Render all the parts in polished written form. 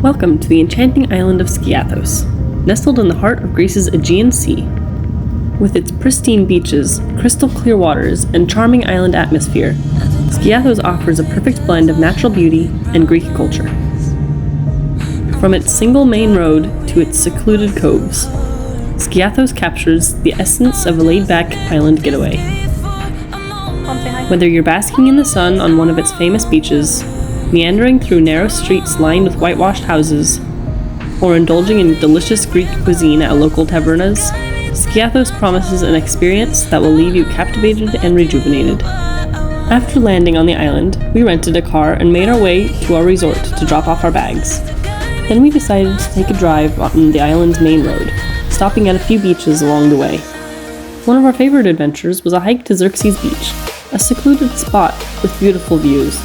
Welcome to the enchanting island of Skiathos, nestled in the heart of Greece's Aegean Sea. With its pristine beaches, crystal clear waters, and charming island atmosphere, Skiathos offers a perfect blend of natural beauty and Greek culture. From its single main road to its secluded coves, Skiathos captures the essence of a laid-back island getaway. Whether you're basking in the sun on one of its famous beaches, meandering through narrow streets lined with whitewashed houses, or indulging in delicious Greek cuisine at local tavernas, Skiathos promises an experience that will leave you captivated and rejuvenated. After landing on the island, we rented a car and made our way to our resort to drop off our bags. Then we decided to take a drive on the island's main road, stopping at a few beaches along the way. One of our favorite adventures was a hike to Xerxes Beach, a secluded spot with beautiful views.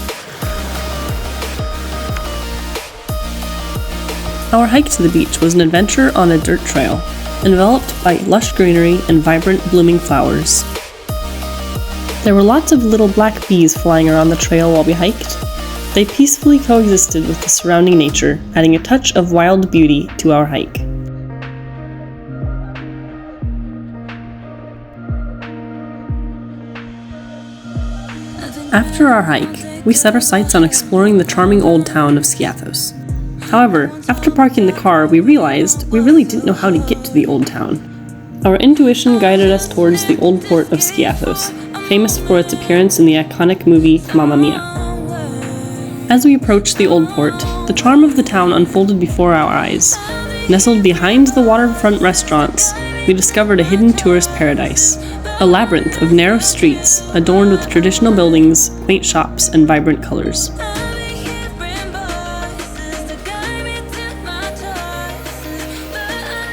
Our hike to the beach was an adventure on a dirt trail, enveloped by lush greenery and vibrant blooming flowers. There were lots of little black bees flying around the trail while we hiked. They peacefully coexisted with the surrounding nature, adding a touch of wild beauty to our hike. After our hike, we set our sights on exploring the charming old town of Skiathos. However, after parking the car, we realized we really didn't know how to get to the old town. Our intuition guided us towards the old port of Skiathos, famous for its appearance in the iconic movie Mamma Mia. As we approached the old port, the charm of the town unfolded before our eyes. Nestled behind the waterfront restaurants, we discovered a hidden tourist paradise, a labyrinth of narrow streets adorned with traditional buildings, quaint shops, and vibrant colors.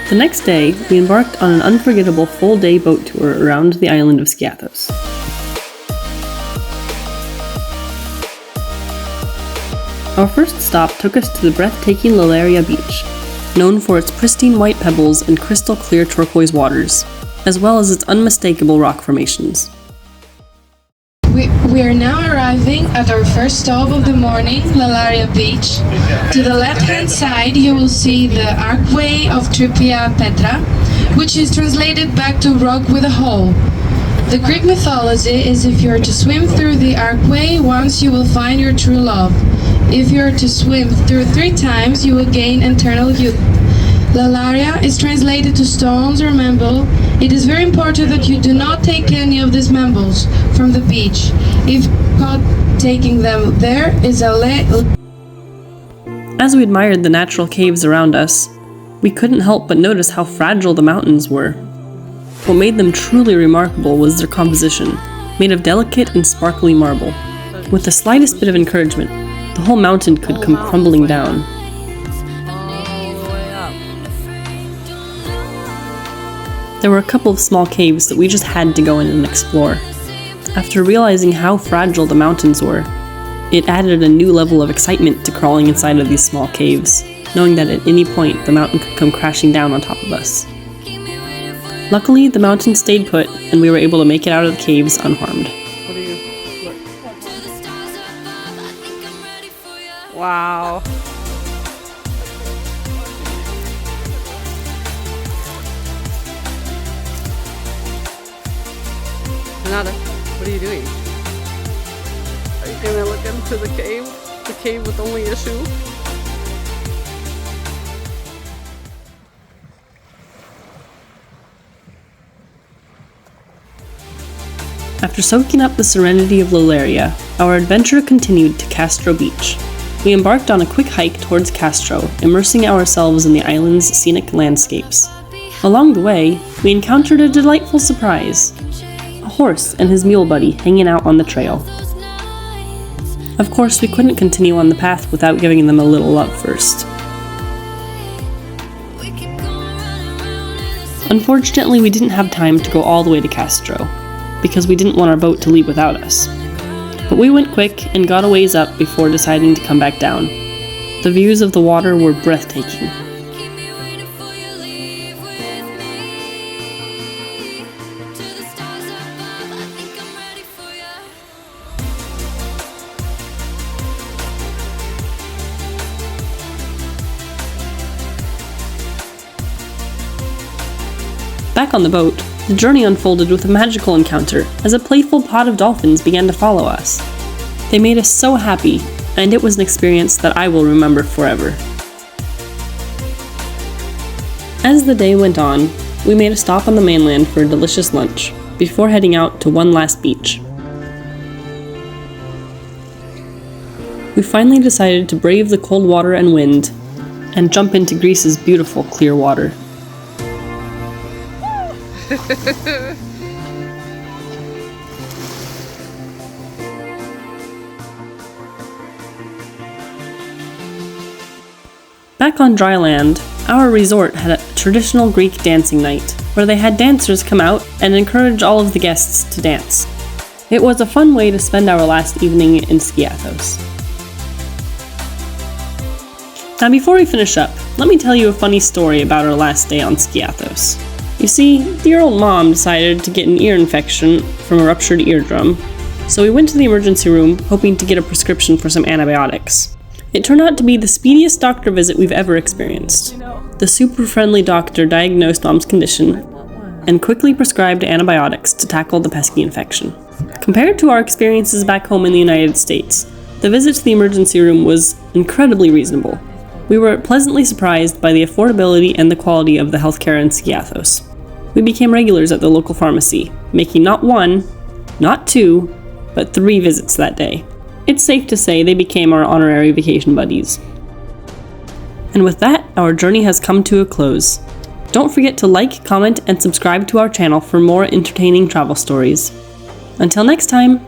The next day, we embarked on an unforgettable full-day boat tour around the island of Skiathos. Our first stop took us to the breathtaking Lalaria Beach, known for its pristine white pebbles and crystal clear turquoise waters, as well as its unmistakable rock formations. We are now arriving at our first stop of the morning, Lalaria Beach. To the left-hand side, you will see the archway of Tripia Petra, which is translated back to rock with a hole. The Greek mythology is if you are to swim through the archway once, you will find your true love. If you are to swim through 3 times, you will gain eternal youth. Lalaria is translated to stones or memble. It is very important that you do not take any of these membles from the beach. If caught taking them, there is a As we admired the natural caves around us, we couldn't help but notice how fragile the mountains were. What made them truly remarkable was their composition, made of delicate and sparkly marble. With the slightest bit of encouragement, the whole mountain could come crumbling down. There were a couple of small caves that we just had to go in and explore. After realizing how fragile the mountains were, it added a new level of excitement to crawling inside of these small caves, knowing that at any point the mountain could come crashing down on top of us. Luckily, the mountain stayed put, and we were able to make it out of the caves unharmed. Wow. Renata, what are you doing? Are you gonna look into the cave? The cave with only a shoe? After soaking up the serenity of Lalaria, our adventure continued to Castro Beach. We embarked on a quick hike towards Castro, immersing ourselves in the island's scenic landscapes. Along the way, we encountered a delightful surprise: a horse and his mule buddy hanging out on the trail. Of course, we couldn't continue on the path without giving them a little love first. Unfortunately, we didn't have time to go all the way to Castro, because we didn't want our boat to leave without us. But we went quick and got a ways up before deciding to come back down. The views of the water were breathtaking. Back on the boat, the journey unfolded with a magical encounter as a playful pod of dolphins began to follow us. They made us so happy, and it was an experience that I will remember forever. As the day went on, we made a stop on the mainland for a delicious lunch, before heading out to one last beach. We finally decided to brave the cold water and wind, and jump into Greece's beautiful clear water. Back on dry land, our resort had a traditional Greek dancing night, where they had dancers come out and encourage all of the guests to dance. It was a fun way to spend our last evening in Skiathos. Now before we finish up, let me tell you a funny story about our last day on Skiathos. You see, dear old mom decided to get an ear infection from a ruptured eardrum, so we went to the emergency room hoping to get a prescription for some antibiotics. It turned out to be the speediest doctor visit we've ever experienced. The super friendly doctor diagnosed mom's condition and quickly prescribed antibiotics to tackle the pesky infection. Compared to our experiences back home in the United States, the visit to the emergency room was incredibly reasonable. We were pleasantly surprised by the affordability and the quality of the healthcare in Skiathos. We became regulars at the local pharmacy, making not one, not two, but 3 visits that day. It's safe to say they became our honorary vacation buddies. And with that, our journey has come to a close. Don't forget to like, comment, and subscribe to our channel for more entertaining travel stories. Until next time!